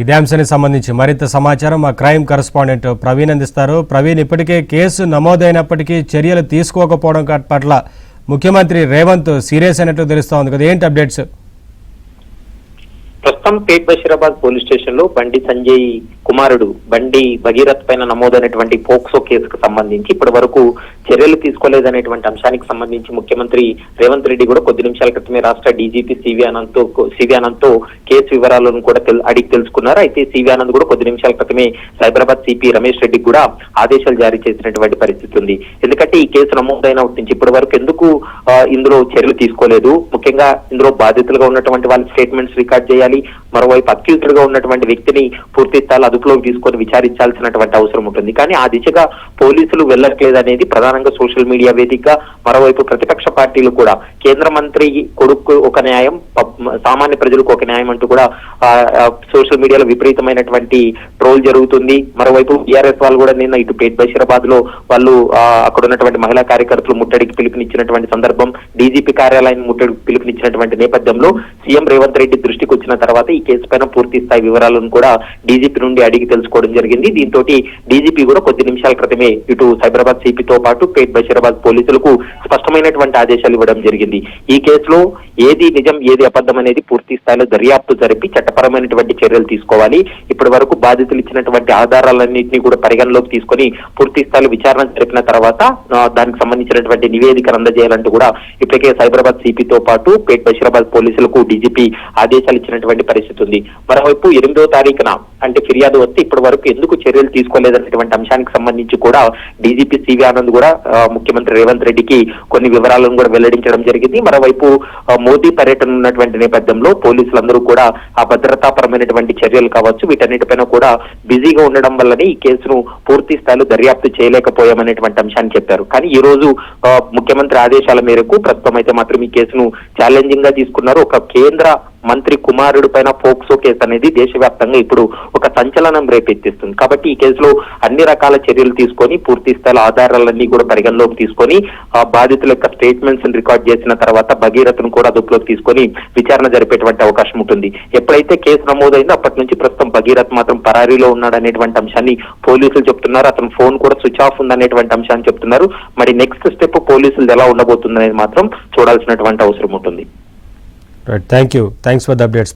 ఇదే అంశానికి సంబంధించి మరింత సమాచారం మా క్రైమ్ కరెస్పాండెంట్ ప్రవీణ్ అందిస్తారు. ప్రవీణ్, ఇప్పటికే కేసు నమోదైనప్పటికీ చర్యలు తీసుకోకపోవడం పట్ల ముఖ్యమంత్రి రేవంత్ సీరియస్ అయినట్లు తెలుస్తా ఉంది కదా, ఏంటి అప్డేట్స్? ప్రస్తుతం పేట్ బషీరాబాద్ పోలీస్ స్టేషన్ లో బండి సంజయ్ కుమారుడు బండి భగీరథ్ పైన నమోదైనటువంటి పోక్సో కేసుకు సంబంధించి ఇప్పటి వరకు చర్యలు తీసుకోలేదనేటువంటి అంశానికి సంబంధించి ముఖ్యమంత్రి రేవంత్ రెడ్డి కూడా కొద్ది నిమిషాల క్రితమే రాష్ట్ర డీజీపీ సివి ఆనంద్ తో కేసు వివరాలను కూడా అడిగి తెలుసుకున్నారు. అయితే సివి ఆనంద్ కూడా కొద్ది నిమిషాల క్రితమే సైబరాబాద్ సిపి రమేష్ రెడ్డికి కూడా ఆదేశాలు జారీ చేసినటువంటి పరిస్థితి ఉంది. ఎందుకంటే ఈ కేసు నమోదైన నుంచి ఇప్పటి వరకు ఎందుకు ఇందులో చర్యలు తీసుకోలేదు, ముఖ్యంగా ఇందులో బాధితులుగా ఉన్నటువంటి వాళ్ళ స్టేట్మెంట్స్ రికార్డ్ చేయాలి, మరోవైపు అక్యూజ్డ్ గా ఉన్నటువంటి వ్యక్తిని పూర్తి స్థాయిలో అదుపులోకి తీసుకొని విచారించాల్సినటువంటి అవసరం ఉంటుంది. కానీ ఆ దిశగా పోలీసులు వెళ్లట్లేదు అనేది ప్రధానంగా సోషల్ మీడియా వేదికగా, మరోవైపు ప్రతిపక్ష పార్టీలు కూడా కేంద్ర మంత్రి కొడుకు ఒక న్యాయం, సామాన్య ప్రజలకు ఒక న్యాయం అంటూ కూడా సోషల్ మీడియాలో విపరీతమైనటువంటి ట్రోల్ జరుగుతుంది. మరోవైపు టీఆర్ఎస్ వాళ్ళు కూడా నిన్న ఇటు పేట్ బషీరాబాద్ లో వాళ్ళు అక్కడ ఉన్నటువంటి మహిళా కార్యకర్తలు ముట్టడికి పిలుపునిచ్చినటువంటి సందర్భం, డీజీపీ కార్యాలయాన్ని ముట్టడికి పిలుపునిచ్చినటువంటి నేపథ్యంలో సీఎం రేవంత్ రెడ్డి దృష్టికి వచ్చిన తర్వాత ఈ కేసు పైన పూర్తి స్థాయి వివరాలను కూడా డీజీపీ నుండి అడిగి తెలుసుకోవడం జరిగింది. దీంతో డీజీపీ కూడా కొద్ది నిమిషాల క్రితమే ఇటు సైబరాబాద్ సిపితో పాటు పేట్ బషీరాబాద్ పోలీసులకు స్పష్టమైనటువంటి ఆదేశాలు ఇవ్వడం జరిగింది. ఈ కేసులో ఏది నిజం ఏది అబద్ధం అనేది పూర్తి స్థాయిలో దర్యాప్తు జరిపి చట్టపరమైనటువంటి చర్యలు తీసుకోవాలి. ఇప్పటి వరకు బాధితులు ఇచ్చినటువంటి ఆధారాలన్నింటినీ కూడా పరిగణలోకి తీసుకొని పూర్తి స్థాయిలో విచారణ జరిపిన తర్వాత దానికి సంబంధించినటువంటి నివేదికను అందజేయాలంటూ కూడా ఇప్పటికే సైబరాబాద్ సిపితో పాటు పేట్ బషీరాబాద్ పోలీసులకు డీజీపీ ఆదేశాలు ఇచ్చినటువంటి పరిస్థితి ఉంది. మరోవైపు 8వ తారీఖున అంటే ఫిర్యాదు వస్తే ఇప్పటి వరకు ఎందుకు చర్యలు తీసుకోలేదనేటువంటి అంశానికి సంబంధించి కూడా డీజీపీ సివి ఆనంద్ కూడా ముఖ్యమంత్రి రేవంత్ రెడ్డికి కొన్ని వివరాలను కూడా వెల్లడించడం జరిగింది. మరోవైపు మోదీ పర్యటన ఉన్నటువంటి నేపథ్యంలో పోలీసులందరూ కూడా ఆ భద్రతాపరమైనటువంటి చర్యలు కావచ్చు వీటన్నిటిపైన కూడా బిజీగా ఉండడం వల్లనే ఈ కేసును పూర్తి స్థాయిలో దర్యాప్తు చేయలేకపోయామనేటువంటి అంశాన్ని చెప్పారు. కానీ ఈ రోజు ముఖ్యమంత్రి ఆదేశాల మేరకు ప్రస్తుతం అయితే మాత్రం ఈ కేసును ఛాలెంజింగ్ గా తీసుకున్నారు. ఒక కేంద్ర మంత్రి కుమారుడి పైన పోక్సో కేసు అనేది దేశవ్యాప్తంగా ఇప్పుడు ఒక సంచలనం రేపెత్తిస్తుంది. కాబట్టి ఈ కేసులో అన్ని రకాల చర్యలు తీసుకొని పూర్తి స్థాయిలో ఆధారాలన్నీ కూడా పరిగణలోకి తీసుకొని బాధితుల యొక్క స్టేట్మెంట్స్ రికార్డ్ చేసిన తర్వాత భగీరథను కూడా అదుపులోకి తీసుకొని విచారణ జరిపేటువంటి అవకాశం ఉంటుంది. ఎప్పుడైతే కేసు నమోదైందో అప్పటి నుంచి ప్రస్తుతం భగీరథ్ మాత్రం పరారీలో ఉన్నాడనేటువంటి అంశాన్ని పోలీసులు చెప్తున్నారు. అతని ఫోన్ కూడా స్విచ్ ఆఫ్ ఉందనేటువంటి అంశాన్ని చెప్తున్నారు. మరి నెక్స్ట్ స్టెప్ పోలీసులు ఎలా ఉండబోతుంది అనేది మాత్రం చూడాల్సినటువంటి అవసరం ఉంటుంది. Right, thank you. Thanks for the updates.